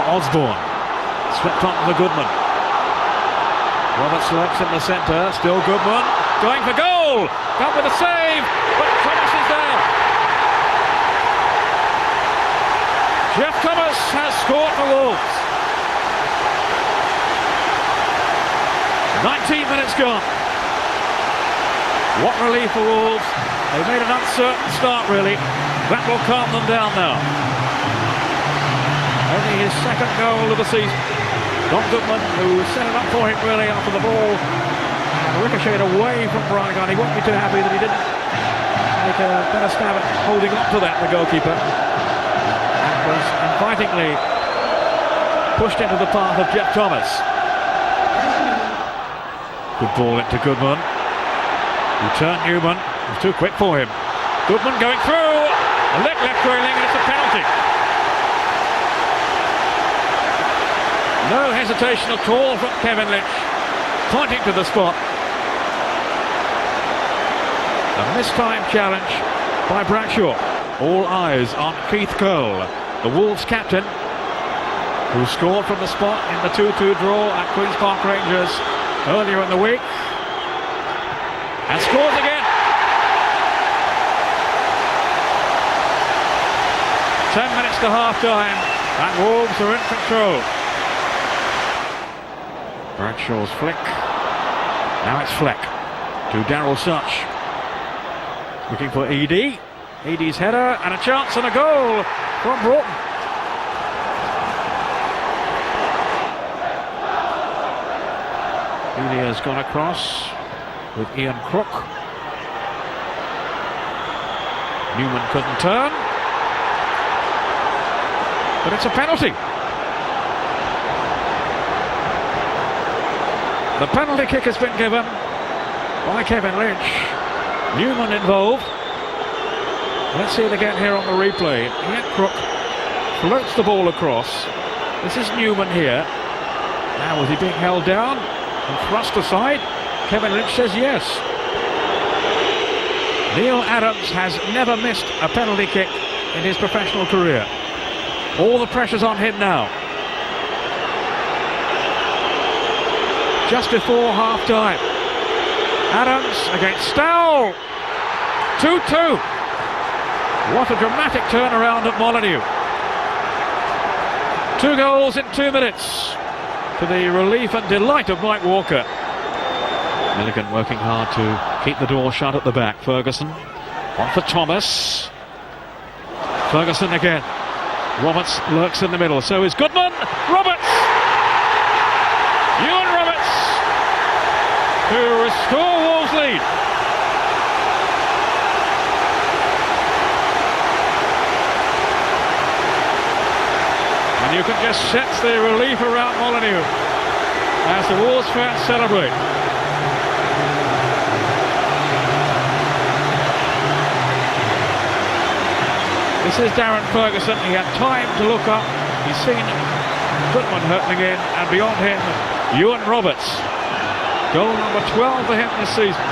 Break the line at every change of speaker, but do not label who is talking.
Osborne. Swept on to Goodman. Roberts lurks in the centre. Still Goodman. Going for goal. Got with a save. But Thomas is there. Jeff Thomas has scored for Wolves. 19 minutes gone. What relief for Wolves. They made an uncertain start, really. That will calm them down now. Only his second goal of the season. Don Goodman, who set it up for him really after the ball ricocheted away from Brian. He won't be too happy that he didn't make a better stab at holding on to that, the goalkeeper. And was invitingly pushed into the path of Jeff Thomas. Good ball into Goodman. Return Newman. It was too quick for him. Goodman going through. A left trailing, and it's a penalty. No hesitation at all from Kevin Lynch, pointing to the spot. A mistimed challenge by Bradshaw. All eyes on Keith Cole, the Wolves captain, who scored from the spot in the 2-2 draw at Queen's Park Rangers earlier in the week. And scores again. 10 minutes to half-time, and Wolves are in control. Bradshaw's flick. Now it's Fleck to Daryl Such. Looking for Edie. Edie's header and a chance and a goal from Broughton. Edie has gone across with Ian Crook. Newman couldn't turn. But it's a penalty. The penalty kick has been given by Kevin Lynch. Newman involved. Let's see it again here on the replay. Ian Crook floats the ball across. This is Newman here. Now was he being held down and thrust aside? Kevin Lynch says yes. Neil Adams has never missed a penalty kick in his professional career. All the pressure's on him now. Just before half-time. Adams against Stowell. 2-2. What a dramatic turnaround at Molineux. 2 goals in 2 minutes. To the relief and delight of Mike Walker. Milligan working hard to keep the door shut at the back. Ferguson. On for Thomas. Ferguson again. Roberts lurks in the middle. So is Goodman. Roberts! Ewan Roberts to restore Wolves' lead. And you can just sense the relief around Molineux as the Wolves fans celebrate. This is Darren Ferguson. He had time to look up. He's seen Goodman hurtling in, and beyond him, Ewan Roberts. Goal number 12 for him this season.